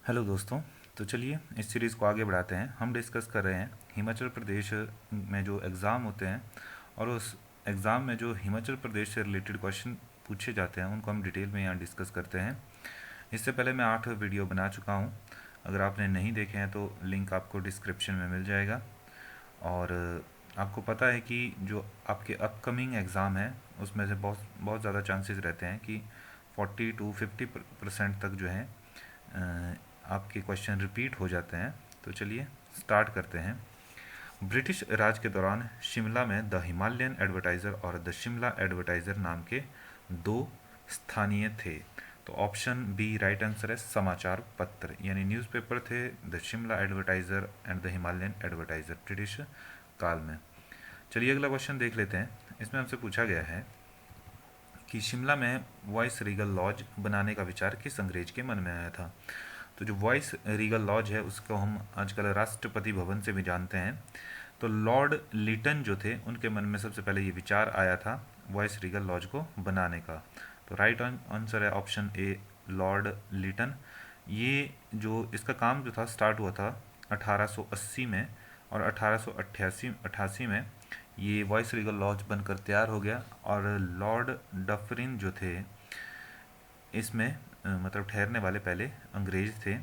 Hello दोस्तों। तो चलिए इस सीरीज़ को आगे बढ़ाते हैं। हम डिस्कस कर रहे हैं हिमाचल प्रदेश में जो एग्ज़ाम होते हैं और उस एग्ज़ाम में जो हिमाचल प्रदेश से रिलेटेड क्वेश्चन पूछे जाते हैं उनको हम डिटेल में यहाँ डिस्कस करते हैं। इससे पहले मैं 8 वीडियो बना चुका हूँ। अगर आपने नहीं देखे हैं तो लिंक आपको डिस्क्रिप्शन में मिल जाएगा। और आपको पता है कि जो आपके अपकमिंग एग्ज़ाम है उसमें से बहुत बहुत ज़्यादा चांसेस रहते हैं कि 40 to 50% तक जो है आपके क्वेश्चन रिपीट हो जाते हैं। तो चलिए स्टार्ट करते हैं। ब्रिटिश राज के दौरान शिमला में द हिमालयन एडवर्टाइज़र और द शिमला एडवर्टाइज़र नाम के दो स्थानीय थे। तो ऑप्शन बी राइट आंसर है समाचार पत्र, यानी न्यूज़पेपर थे the Shimla advertiser and the Himalayan advertiser British काल में। चलिए अगला क्वेश्चन देख लेते हैं। इसमें हमसे पूछा गया है कि शिमला में वॉइस रीगल लॉज बनाने का विचार किस अंग्रेज के मन में आया था। तो जो वॉइस रीगल लॉज है उसको हम आजकल राष्ट्रपति भवन से भी जानते हैं। तो लॉर्ड लिटन जो थे उनके मन में सबसे पहले ये विचार आया था वॉइस रीगल लॉज को बनाने का। तो राइट आंसर है ऑप्शन ए लॉर्ड लिटन। ये जो इसका काम जो था स्टार्ट हुआ था 1880 में और 1888 में ये वॉइस रीगल लॉज बनकर तैयार हो गया। और लॉर्ड डफरिन जो थे इसमें मतलब ठहरने वाले पहले अंग्रेज थे।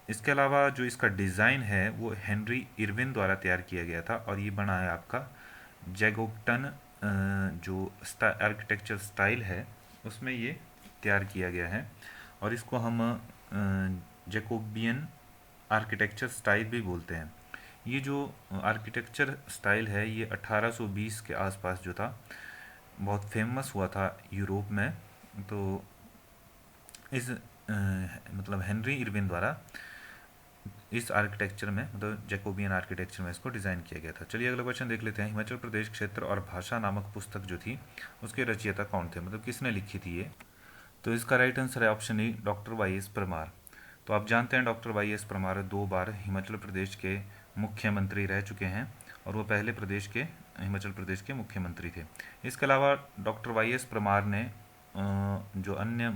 इसके अलावा जो इसका डिज़ाइन है वो हेनरी इरविन द्वारा तैयार किया गया था और ये बना है आपका जैकोबटन जो आर्किटेक्चर स्टाइल है उसमें ये तैयार किया गया है। और इसको हम जैकोबियन आर्किटेक्चर स्टाइल भी बोलते हैं। ये जो आर्किटेक्चर स्टाइल है ये 1820 के आसपास जो था बहुत फेमस हुआ था यूरोप में। तो इस मतलब हेनरी इरविन द्वारा इस आर्किटेक्चर में मतलब जैकोबियन आर्किटेक्चर में इसको डिज़ाइन किया गया था। चलिए अगला क्वेश्चन देख लेते हैं। हिमाचल प्रदेश क्षेत्र और भाषा नामक पुस्तक जो थी उसके रचयिता कौन थे, मतलब किसने लिखी थी ये। तो इसका राइट आंसर है option E doctor Y S Parmar. तो आप जानते हैं डॉक्टर वाई एस परमार 2 बार हिमाचल प्रदेश के मुख्यमंत्री रह चुके हैं और वो पहले हिमाचल प्रदेश के मुख्यमंत्री थे। इसके अलावा डॉक्टर वाई एस परमार ने जो अन्य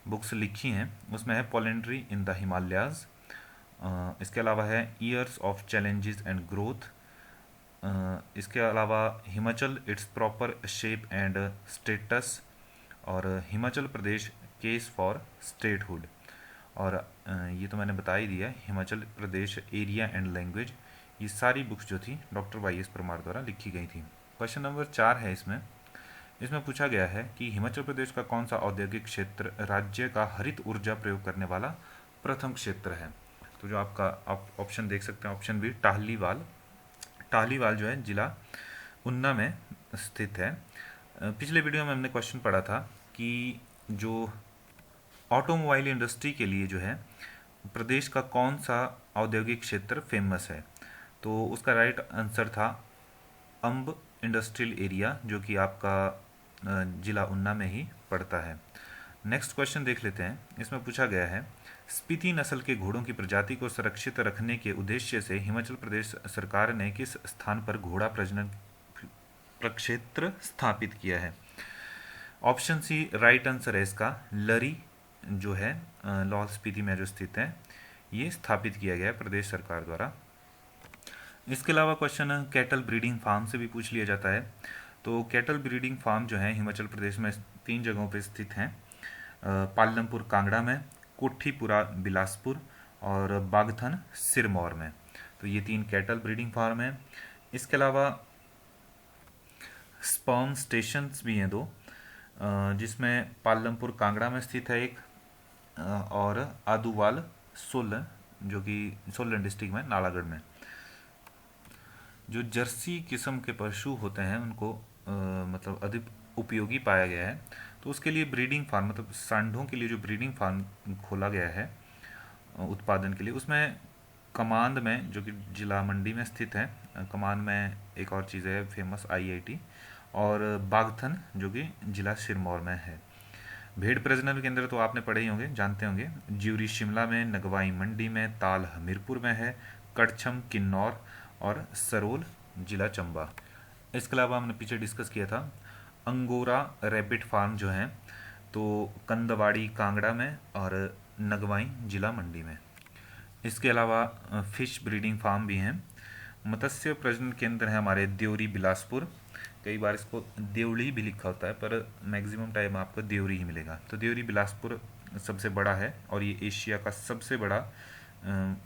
बुक्स लिखी हैं उसमें है पोलेंट्री इन द हिमालयाज। इसके अलावा है years of challenges and growth. इसके अलावा Himachal it's proper shape and status और Himachal Pradesh case for statehood. और ये तो मैंने बता ही दिया, Himachal Pradesh area and language. ये सारी बुक्स जो थी डॉक्टर वाई एस परमार द्वारा लिखी गई थी। क्वेश्चन नंबर 4 है इसमें पूछा गया है कि हिमाचल प्रदेश का कौन सा औद्योगिक क्षेत्र राज्य का हरित ऊर्जा प्रयोग करने वाला प्रथम क्षेत्र है। तो जो आपका आप ऑप्शन देख सकते हैं ऑप्शन बी टाहलीवाल जो है जिला ऊना में स्थित है। पिछले वीडियो में हमने क्वेश्चन पढ़ा था कि जो ऑटोमोबाइल इंडस्ट्री के लिए जो है प्रदेश का कौन सा औद्योगिक क्षेत्र फेमस है। तो उसका राइट आंसर था अंब इंडस्ट्रियल एरिया जो कि आपका जिला ऊना में ही पड़ता है। नेक्स्ट क्वेश्चन देख लेते हैं। इसमें पूछा गया है स्पीति नस्ल के घोड़ों की प्रजाति को सुरक्षित रखने के उद्देश्य से हिमाचल प्रदेश सरकार ने किस स्थान पर घोड़ा प्रजनन प्रक्षेत्र स्थापित किया है। ऑप्शन सी राइट आंसर है इसका लरी जो है लाहौल स्पीति में जो स्थित है ये स्थापित किया गया है प्रदेश सरकार द्वारा। इसके अलावा क्वेश्चन कैटल ब्रीडिंग फार्म से भी पूछ लिया जाता है। तो कैटल ब्रीडिंग फार्म जो है हिमाचल प्रदेश में 3 जगहों पर स्थित हैं, पालमपुर कांगड़ा में, कोठीपुरा बिलासपुर और बागथन सिरमौर में। तो ये 3 कैटल ब्रीडिंग फार्म हैं। इसके अलावा स्पर्म स्टेशंस भी हैं 2, जिसमें पालमपुर कांगड़ा में स्थित है एक और आदूवाल सोलन जो कि सोलन डिस्ट्रिक्ट में नालागढ़ में। जो जर्सी किस्म के पशु होते हैं उनको मतलब अधिक उपयोगी पाया गया है। तो उसके लिए ब्रीडिंग फार्म मतलब सांडों के लिए जो ब्रीडिंग फार्म खोला गया है उत्पादन के लिए, उसमें कमांद में जो कि जिला मंडी में स्थित है, कमांद में एक और चीज़ है फेमस IIT, और बागथन जो कि जिला सिरमौर में है। भेड़ प्रजनन केंद्र तो आपने पढ़े ही होंगे, जानते होंगे, ज्यूरी शिमला में, नगवाई मंडी में, ताल हमीरपुर में है, कड़छम किन्नौर और सरोल जिला चंबा। इसके अलावा हमने पीछे डिस्कस किया था अंगोरा रैबिट फार्म जो है तो कंदवाड़ी कांगड़ा में और नगवाई जिला मंडी में। इसके अलावा फिश ब्रीडिंग फार्म भी हैं। मत्स्य प्रजनन केंद्र है हमारे देवरी बिलासपुर। कई बार इसको देवड़ी भी लिखा होता है पर मैक्सिमम टाइम आपको देवरी ही मिलेगा। तो देवरी बिलासपुर सबसे बड़ा है और ये एशिया का सबसे बड़ा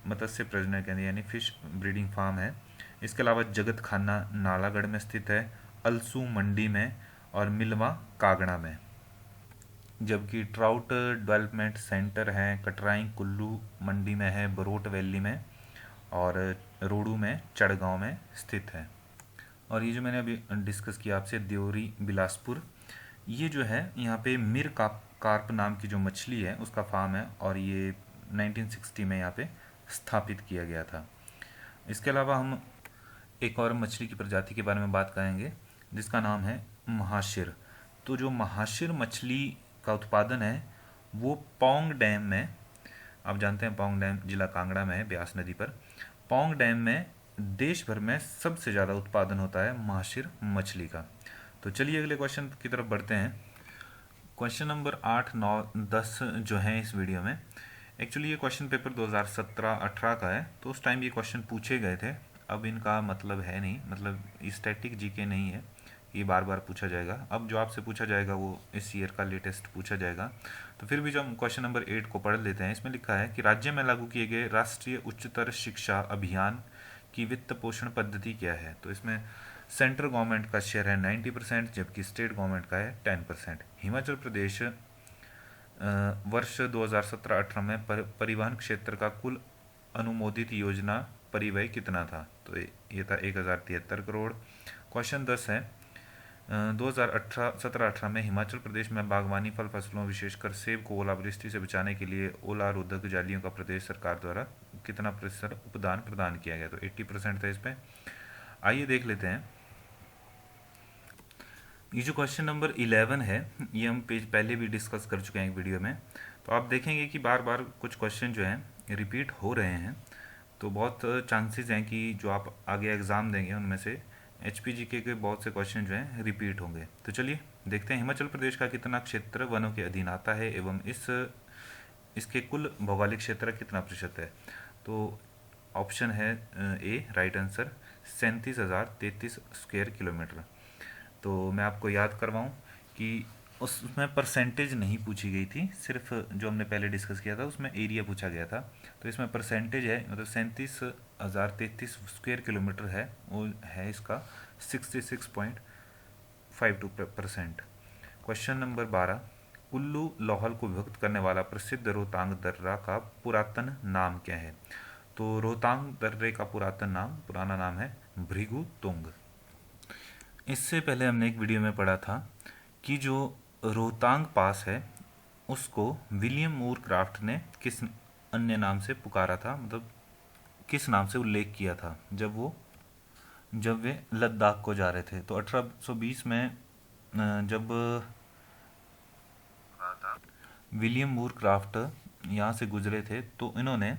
मत्स्य प्रजनन केंद्र यानी फिश ब्रीडिंग फार्म है। इसके अलावा जगत खाना नालागढ़ में स्थित है, अलसू मंडी में और मिलवा कागड़ा में। जबकि ट्राउट डेवलपमेंट सेंटर है कटराई कुल्लू मंडी में है, बरोट वैली में और रोडू में चढ़गांव में स्थित है। और ये जो मैंने अभी डिस्कस किया आपसे देवरी बिलासपुर, ये जो है यहाँ पे मिर कार्प नाम की जो मछली है उसका फार्म है और ये 1960 में यहाँ पे स्थापित किया गया था। इसके अलावा हम एक और मछली की प्रजाति के बारे में बात करेंगे जिसका नाम है महाशिर। तो जो महाशिर मछली का उत्पादन है वो पौंग डैम में, आप जानते हैं पौंग डैम जिला कांगड़ा में है ब्यास नदी पर। पौंग डैम में देश भर में सबसे ज़्यादा उत्पादन होता है महाशिर मछली का। तो चलिए अगले क्वेश्चन की तरफ बढ़ते हैं। क्वेश्चन नंबर 8, 9, 10 जो है इस वीडियो में, एक्चुअली ये क्वेश्चन पेपर 2017-18 का है, तो उस टाइम ये क्वेश्चन पूछे गए थे। अब इनका मतलब है नहीं, मतलब स्टैटिक जीके नहीं है, ये बार बार पूछा जाएगा। अब जो आपसे पूछा जाएगा वो इस ईयर का लेटेस्ट पूछा जाएगा। तो फिर भी जो हम क्वेश्चन नंबर 8 को पढ़ लेते हैं, इसमें लिखा है कि राज्य में लागू किए गए राष्ट्रीय उच्चतर शिक्षा अभियान की वित्त पोषण पद्धति क्या है। तो इसमें सेंट्रल गवर्नमेंट का शेयर है 90%, जबकि स्टेट गवर्नमेंट का है 10%। हिमाचल प्रदेश वर्ष 2017-18 में परिवहन क्षेत्र का कुल अनुमोदित योजना परिव्यय कितना था। तो ये था 1073 करोड़। क्वेश्चन 10 है 2017-18 में हिमाचल प्रदेश में बागवानी फल फसलों विशेषकर सेब को ओलावृष्टि से बचाने के लिए ओला रोधक जालियों का प्रदेश सरकार द्वारा कितना प्रतिशत उपदान प्रदान किया गया। तो 80% था इस पे। आइए देख लेते हैं। ये जो क्वेश्चन नंबर 11 है ये हम पेज पहले भी डिस्कस कर चुके हैं एक वीडियो में। तो आप देखेंगे कि बार बार कुछ क्वेश्चन जो हैं रिपीट हो रहे हैं। तो बहुत चांसेस हैं कि जो आप आगे एग्ज़ाम देंगे उनमें से HPGK के बहुत से क्वेश्चन जो हैं रिपीट होंगे। तो चलिए देखते हैं हिमाचल प्रदेश का कितना क्षेत्र वनों के अधीन आता है एवं इसके कुल भौगोलिक क्षेत्र कितना प्रतिशत है। तो ऑप्शन है ए राइट आंसर 37,033 स्क्वायर किलोमीटर। तो मैं आपको याद करवाऊं कि उसमें परसेंटेज नहीं पूछी गई थी, सिर्फ जो हमने पहले डिस्कस किया था उसमें एरिया पूछा गया था। तो इसमें परसेंटेज है, मतलब 37,033 स्क्वायर किलोमीटर है, वो है इसका 66.52%। क्वेश्चन नंबर 12, कुल्लू लाहौल को विभक्त करने वाला प्रसिद्ध रोहतांग दर्रा का पुरातन नाम क्या है। तो रोहतांग दर्रे का पुराना नाम है भृगु तुंग। इससे पहले हमने एक वीडियो में पढ़ा था कि जो रोहतांग पास है उसको विलियम मूर क्राफ्ट ने किस अन्य नाम से पुकारा था, मतलब किस नाम से उल्लेख किया था जब वे लद्दाख को जा रहे थे। तो 1820 में जब विलियम मूर क्राफ्ट यहाँ से गुजरे थे तो इन्होंने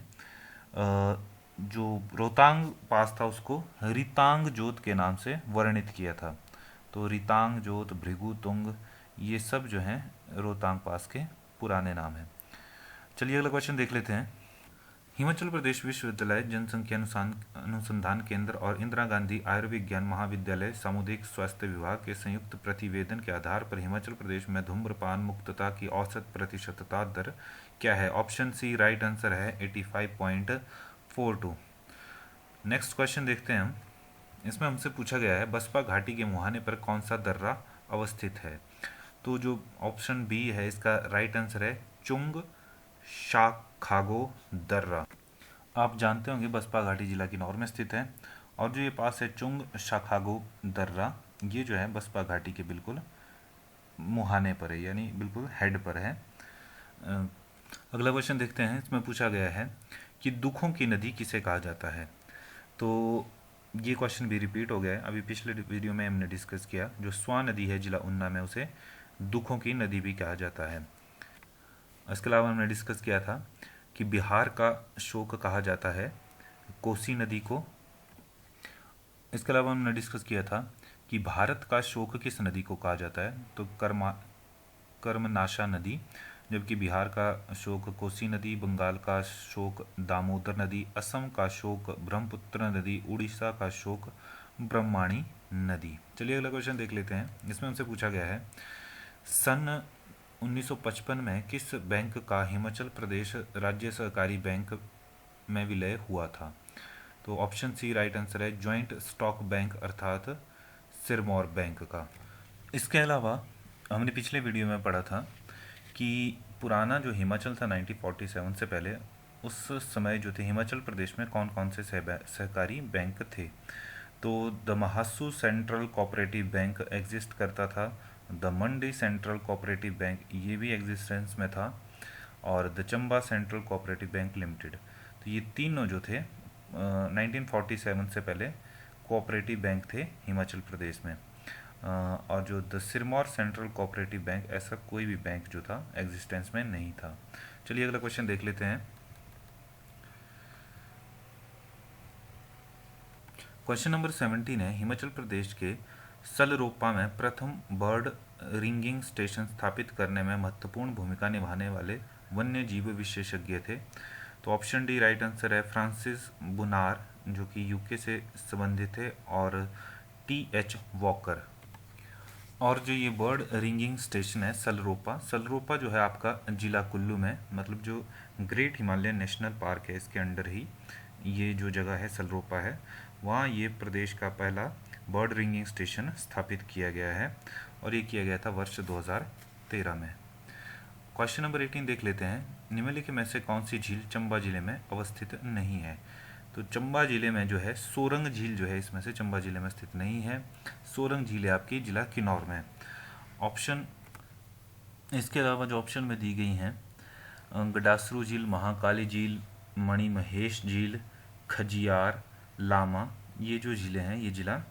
जो रोहतांग पास था उसको रितांग जोत के नाम से वर्णित किया था। तो रितांग जोत, भृगु तुंग, ये सब जो हैं रोहतांग पास के पुराने नाम हैं। चलिए अगला क्वेश्चन देख लेते हैं। हिमाचल प्रदेश विश्वविद्यालय जनसंख्या अनुसंधान केंद्र और इंदिरा गांधी आयुर्विज्ञान महाविद्यालय सामुदायिक स्वास्थ्य विभाग के संयुक्त प्रतिवेदन के आधार पर हिमाचल प्रदेश में धूम्रपान मुक्तता की औसत प्रतिशतता दर क्या है। ऑप्शन सी राइट आंसर है 85.42। नेक्स्ट क्वेश्चन देखते हैं हम। इसमें हमसे पूछा गया है बसपा घाटी के मुहाने पर कौन सा दर्रा अवस्थित है। तो जो ऑप्शन बी है इसका राइट आंसर है चुंग शाखागो दर्रा। आप जानते होंगे बसपा घाटी जिला किन्नौर में स्थित है और जो ये पास है चुंग शाखागो दर्रा, ये जो है बसपा घाटी के बिल्कुल मुहाने पर है, यानी बिल्कुल हेड पर है। अगला क्वेश्चन देखते हैं। इसमें पूछा गया है कि दुखों की नदी किसे कहा जाता है। तो ये क्वेश्चन भी रिपीट हो गया है, अभी पिछले वीडियो में हमने डिस्कस किया। जो स्वां नदी है जिला ऊना में उसे दुखों की नदी भी कहा जाता है। इसके अलावा हमने डिस्कस किया था कि बिहार का शोक कहा जाता है कोसी नदी को। इसके अलावा हमने डिस्कस किया था कि भारत का शोक किस नदी को कहा जाता है। तो पुष्करमनाशा नदी, जबकि बिहार का शोक कोसी नदी, बंगाल का शोक दामोदर नदी, असम का शोक ब्रह्मपुत्र नदी, उड़ीसा का शोक ब्रह्माणी नदी। चलिए अगला क्वेश्चन देख लेते हैं। इसमें हमसे पूछा गया है सन 1955 में किस बैंक का हिमाचल प्रदेश राज्य सहकारी बैंक में विलय हुआ था? तो ऑप्शन सी राइट आंसर है, ज्वाइंट स्टॉक बैंक अर्थात सिरमौर बैंक का। इसके अलावा हमने पिछले वीडियो में पढ़ा था कि पुराना जो हिमाचल था 1947 से पहले, उस समय जो थे हिमाचल प्रदेश में कौन कौन से सहकारी बैंक थे। तो the Mahasu central cooperative bank exist करता था, the Mandi central cooperative bank ये भी एग्जिस्टेंस में था, और the Chamba central cooperative bank limited. तो ये तीनों जो थे 1947 से पहले कोऑपरेटिव बैंक थे हिमाचल प्रदेश में। और जो the Sirmaur central cooperative bank, ऐसा कोई भी बैंक जो था एग्जिस्टेंस में नहीं था। चलिए अगला क्वेश्चन देख लेते हैं। क्वेश्चन नंबर 17 है, हिमाचल प्रदेश के सलरोपा में प्रथम बर्ड रिंगिंग स्टेशन स्थापित करने में महत्वपूर्ण भूमिका निभाने वाले वन्य जीव विशेषज्ञ थे। तो ऑप्शन डी राइट आंसर है, फ्रांसिस बुनार जो कि यूके से संबंधित थे, और टी.एच. वॉकर। और जो ये बर्ड रिंगिंग स्टेशन है सलरोपा, सलरोपा जो है आपका जिला कुल्लू में, मतलब जो ग्रेट हिमालयन नेशनल पार्क है इसके अंडर ही ये जो जगह है सलरोपा है, वहाँ ये प्रदेश का पहला बर्ड रिंगिंग स्टेशन स्थापित किया गया है, और ये किया गया था वर्ष 2013 में। क्वेश्चन नंबर 18 देख लेते हैं। निम्नलिखित में से कौन सी झील चंबा जिले में अवस्थित नहीं है? तो चंबा जिले में जो है सोरंग झील जो है इसमें से चंबा जिले में स्थित नहीं है। सोरंग झील है आपकी जिला किन्नौर में। ऑप्शन इसके अलावा जो ऑप्शन में दी गई हैं, गडासरू झील, महाकाली झील, मणिमहेश झील, खजियार, लामा, ये जो झीलें हैं ये जिला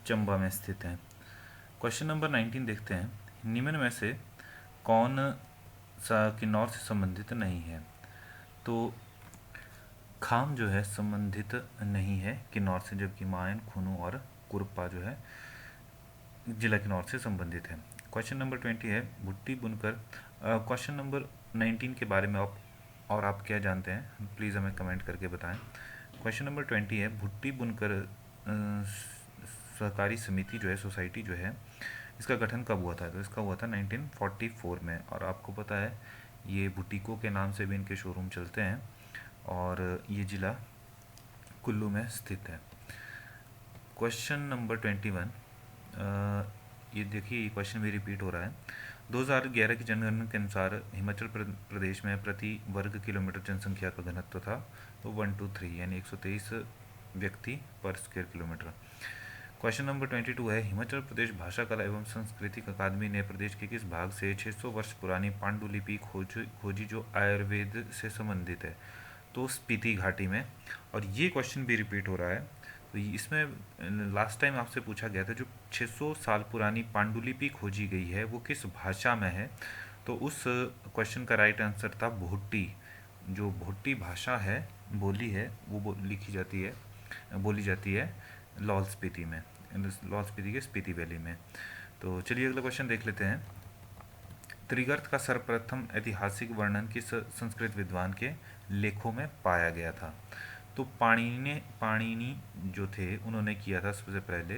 चंबा में स्थित हैं। क्वेश्चन नंबर 19 देखते हैं। निम्न में से कौन सा किन्नौर से संबंधित नहीं है? तो खाम जो है संबंधित नहीं है किन्नौर से, जबकि मायन, खूनू और कुरपा जो है जिला किन्नौर से संबंधित है। क्वेश्चन नंबर 20 है, भुट्टी बुनकर। क्वेश्चन नंबर 19 के बारे में आप क्या जानते हैं, प्लीज़ हमें कमेंट करके बताएं। क्वेश्चन नंबर 20 है, भुट्टी बुनकर सहकारी समिति जो है, सोसाइटी जो है, इसका गठन कब हुआ था? तो इसका हुआ था 1944 में, और आपको पता है ये बुटीको के नाम से भी इनके शोरूम चलते हैं, और ये जिला कुल्लू में स्थित है। क्वेश्चन नंबर 21, ये देखिए ये क्वेश्चन भी रिपीट हो रहा है। 2011 की जनगणना के अनुसार हिमाचल प्रदेश में प्रति वर्ग किलोमीटर जनसंख्या का घनत्व था तो 123 यानी 123 व्यक्ति पर स्क्वायर किलोमीटर। क्वेश्चन नंबर 22 है, हिमाचल प्रदेश भाषा कला एवं सांस्कृतिक अकादमी ने प्रदेश के किस भाग से 600 वर्ष पुरानी पांडुलिपि खोजी जो आयुर्वेद से संबंधित है? तो स्पीति घाटी में। और ये क्वेश्चन भी रिपीट हो रहा है। तो इसमें लास्ट टाइम आपसे पूछा गया था जो 600 साल पुरानी पांडुलिपि खोजी गई है वो किस भाषा में है? तो उस क्वेश्चन का राइट आंसर था भोटी। जो भोटी भाषा है, बोली है, वो बोली जाती है लाहौल स्पीति में, लाहौल स्पीति के स्पीति वैली में। तो चलिए अगला क्वेश्चन देख लेते हैं। त्रिगर्त का सर्वप्रथम ऐतिहासिक वर्णन किस संस्कृत विद्वान के लेखों में पाया गया था? तो पाणिनि जो थे उन्होंने किया था सबसे पहले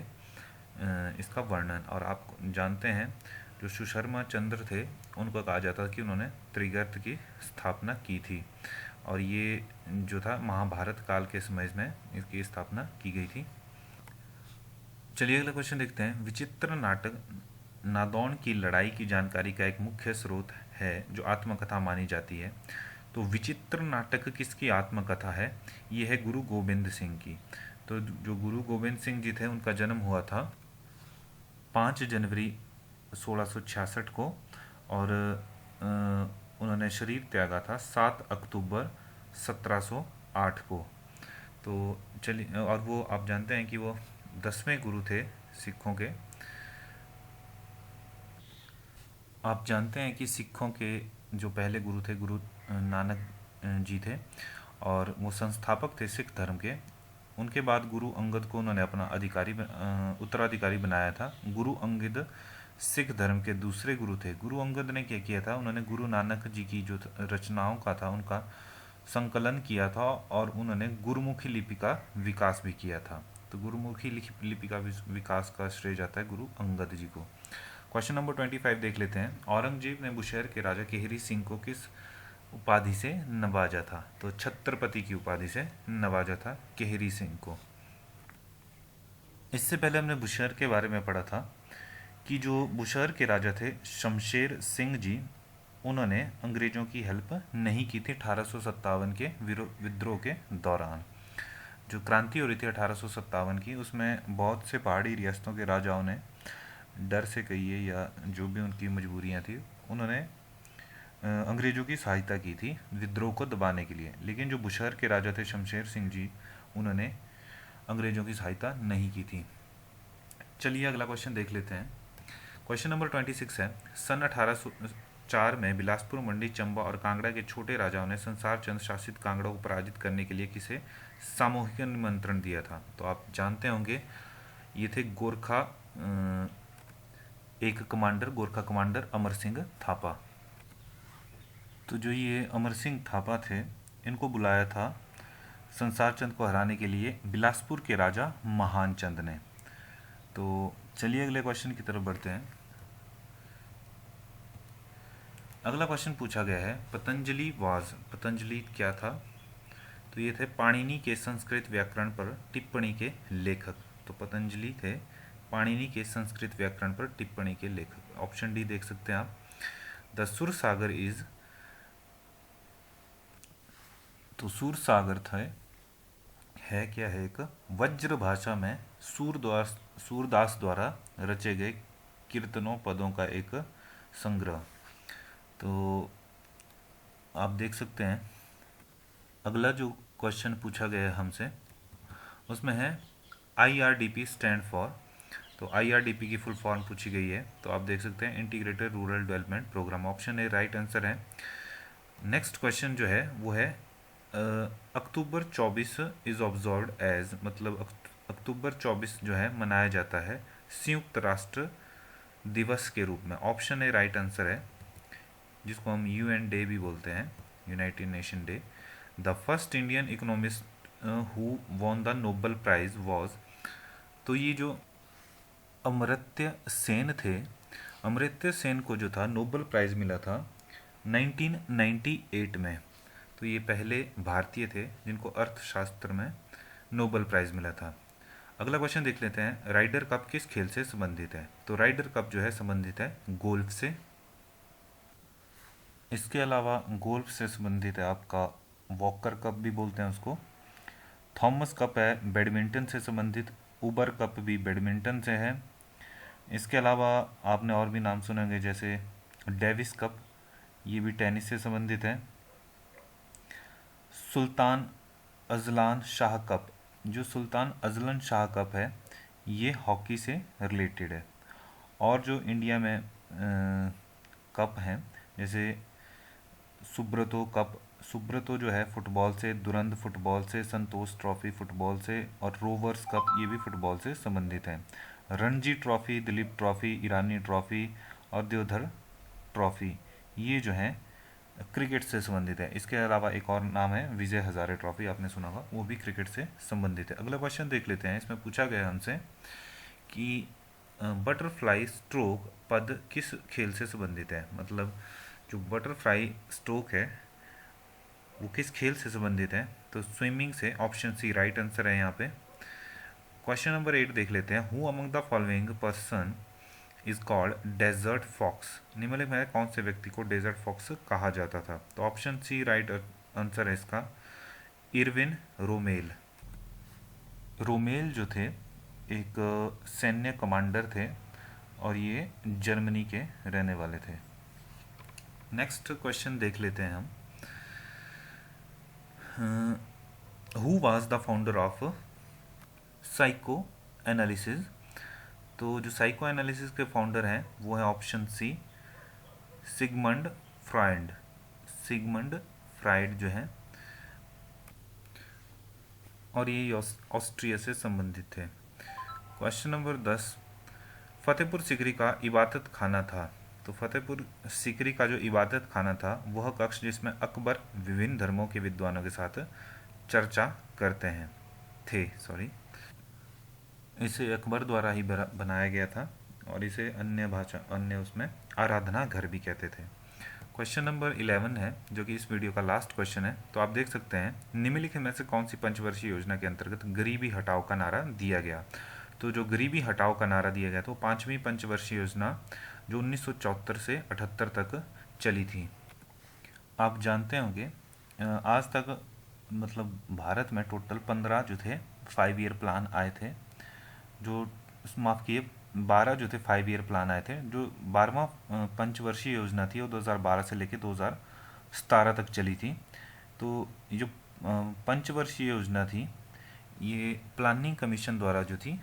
इसका वर्णन। और आप जानते हैं जो सुशर्मा चंद्र थे उनको कहा जाता था कि उन्होंने त्रिगर्त की स्थापना की थी, और ये जो था महाभारत काल के समय में इसकी स्थापना की गई थी। चलिए अगला क्वेश्चन देखते हैं। विचित्र नाटक नादौन की लड़ाई की जानकारी का एक मुख्य स्रोत है जो आत्मकथा मानी जाती है। तो विचित्र नाटक किसकी आत्मकथा है? ये है गुरु गोविंद सिंह की। तो जो गुरु गोविंद सिंह जी थे उनका जन्म हुआ था 5 जनवरी 1666 को, और उन्होंने शरीर त्यागा था 7 अक्टूबर 1708 को। तो चलिए, और वो आप जानते हैं कि वो 10वें गुरु थे सिखों के। आप जानते हैं कि सिखों के जो पहले गुरु थे गुरु नानक जी थे, और वो संस्थापक थे सिख धर्म के। उनके बाद गुरु अंगद को उन्होंने अपना उत्तराधिकारी बनाया था। गुरु अंगद सिख धर्म के दूसरे गुरु थे। गुरु अंगद ने क्या किया था, उन्होंने गुरु नानक जी की जो रचनाओं का था उनका संकलन किया था और उन्होंने गुरुमुखी लिपि का विकास भी किया था। तो गुरुमुखी लिपि का विकास का श्रेय जाता है गुरु अंगद जी को। क्वेश्चन नंबर 25 देख लेते हैं। औरंगजेब ने बुशहर के राजा केहरी सिंह को किस उपाधि से नवाजा था? तो छत्रपति की उपाधि से नवाजा था केहरी सिंह को। इससे पहले हमने बुशहर के बारे में पढ़ा था कि जो बुशहर के राजा थे शमशेर सिंह जी, उन्होंने अंग्रेजों की हेल्प नहीं की थी 1857 के विद्रोह के दौरान। जो क्रांति हो रही थी 1857 की, उसमें बहुत से पहाड़ी रियासतों के राजाओं ने डर से कहिए या जो भी उनकी मजबूरियां थी, उन्होंने अंग्रेजों की सहायता की थी विद्रोह को दबाने के लिए। लेकिन जो बुशहर के राजा थे शमशेर सिंह जी, उन्होंने अंग्रेजों की सहायता नहीं की थी। चलिए अगला क्वेश्चन देख लेते हैं। क्वेश्चन नंबर 26 है। सन 1804 में बिलासपुर, मंडी, चंबा और कांगड़ा के छोटे राजाओं ने संसार चंद शासित कांगड़ा को पराजित करने के लिए किसे सामूहिक निमंत्रण दिया था? तो आप जानते होंगे ये थे गोरखा कमांडर अमर सिंह थापा। तो जो ये अमर सिंह थापा थे, इनको बुलाया था संसार चंद को हराने के लिए बिलासपुर के राजा महान चंद ने। तो चलिए अगले क्वेश्चन की तरफ बढ़ते हैं। अगला क्वेश्चन पूछा गया है पतंजलि क्या था? तो ये थे पाणिनि के संस्कृत व्याकरण पर टिप्पणी के लेखक। तो पतंजलि थे पाणिनि के संस्कृत व्याकरण पर टिप्पणी के लेखक। ऑप्शन डी देख सकते हैं आप। द सुर सागर इज, तो सूर सागर था है क्या है, एक वज्र भाषा में सूरदास द्वारा रचे गए कीर्तनों पदों का एक संग्रह। तो आप देख सकते हैं अगला जो क्वेश्चन पूछा गया है हमसे, उसमें है IRDP स्टैंड फॉर। तो IRDP की फुल फॉर्म पूछी गई है। तो आप देख सकते हैं integrated rural development programme. Option A right answer है। नेक्स्ट क्वेश्चन जो है वो है अक्टूबर 24 इज ऑब्जर्व्ड एज, मतलब अक्टूबर 24 जो है मनाया जाता है संयुक्त राष्ट्र दिवस के रूप में। ऑप्शन ए राइट आंसर है, जिसको हम UN डे भी बोलते हैं, United Nation day. The first Indian economist who won the Nobel prize was, तो ये जो अमर्त्य सेन थे, अमर्त्य सेन को जो था नोबेल प्राइज मिला था 1998 में। तो ये पहले भारतीय थे जिनको अर्थशास्त्र में नोबेल प्राइज मिला था। अगला क्वेश्चन देख लेते हैं। राइडर कप किस खेल से संबंधित है? तो राइडर कप जो है संबंधित है गोल्फ से। इसके अलावा गोल्फ से संबंधित है आपका वॉकर कप भी बोलते हैं उसको। थॉमस कप है बैडमिंटन से संबंधित। उबर कप भी बैडमिंटन से है। इसके अलावा आपने और भी नाम सुने होंगे जैसे डेविस कप, ये भी टेनिस से संबंधित है। सुल्तान अजलान शाह कप, जो सुल्तान अजलन शाह कप है ये हॉकी से रिलेटेड है। और जो इंडिया में कप हैं जैसे सुब्रतो कप, सुब्रतो जो है फुटबॉल से, दुरंत फुटबॉल से, संतोष ट्रॉफी फुटबॉल से और रोवर्स कप ये भी फुटबॉल से संबंधित है। रणजी ट्रॉफी, दिलीप ट्रॉफी, ईरानी ट्रॉफी और देवधर ट्रॉफी ये जो है क्रिकेट से संबंधित है। इसके अलावा एक और नाम है विजय हजारे ट्रॉफी, आपने सुना होगा, वो भी क्रिकेट से संबंधित है। अगला क्वेश्चन देख लेते हैं। इसमें पूछा गया हमसे कि बटरफ्लाई स्ट्रोक पद किस खेल से संबंधित है? मतलब जो बटरफ्लाई स्ट्रोक है वो किस खेल से संबंधित है? तो स्विमिंग से। ऑप्शन सी राइट आंसर है यहाँ पे। क्वेश्चन नंबर 8 देख लेते हैं। Who among the following person is called desert fox? निम्नलिखित में कौन से व्यक्ति को डेजर्ट फॉक्स कहा जाता था? तो ऑप्शन सी राइट आंसर है इसका, इरविन रोमेल। रोमेल जो थे एक सैन्य कमांडर थे और ये जर्मनी के रहने वाले थे। नेक्स्ट क्वेश्चन देख लेते हैं हम। Who was the founder of psychoanalysis? तो जो साइको एनालिसिस के फाउंडर हैं वो है option C Sigmund Freud. Sigmund Freud जो है, और ये ऑस्ट्रिया से संबंधित थे। Question number 10। फतेहपुर सीकरी का इबादत खाना था। तो फतेहपुर सीकरी का जो इबादत खाना था वह कक्ष जिसमें अकबर विभिन्न धर्मों के विद्वानों के साथ चर्चा करते हैं थे, सॉरी, इसे अकबर द्वारा ही बनाया गया था और इसे अन्य भाषा अन्य उसमें आराधना घर भी कहते थे। क्वेश्चन नंबर 11 है जो कि इस वीडियो का लास्ट क्वेश्चन है। तो आप देख सकते हैं निम्नलिखित में से कौन सी पंचवर्षीय योजना के अंतर्गत गरीबी हटाओ का नारा दिया गया। तो जो गरीबी हटाओ का नारा दिया गया तो पांचवी पंचवर्षीय योजना जो 1974 से 78 तक चली थी। आप जानते होंगे आज तक मतलब भारत में टोटल 15 जो थे 5 ईयर प्लान आए थे, जो माफ़ किए 12 जो थे 5 ईयर प्लान आए थे। जो 12वां पंचवर्षीय योजना थी वो 2012 से लेकर 2017 तक चली थी। तो ये जो पंचवर्षीय योजना थी ये प्लानिंग कमीशन द्वारा जो थी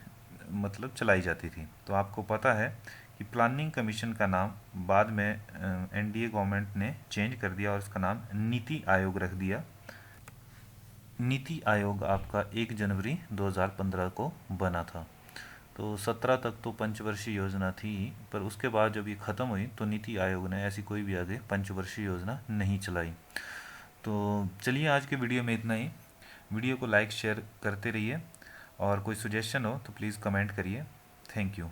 मतलब चलाई जाती थी। तो आपको पता है कि प्लानिंग कमीशन का नाम बाद में एनडीए गवर्नमेंट ने चेंज कर दिया और इसका नाम नीति आयोग रख दिया। नीति आयोग आपका 1 जनवरी 2015 को बना था। तो 17 तक तो पंचवर्षीय योजना थी, पर उसके बाद जब ये ख़त्म हुई तो नीति आयोग ने ऐसी कोई भी आगे पंचवर्षीय योजना नहीं चलाई। तो चलिए आज के वीडियो में इतना ही। वीडियो को लाइक शेयर करते रहिए और कोई सजेशन हो तो प्लीज़ कमेंट करिए। Thank you.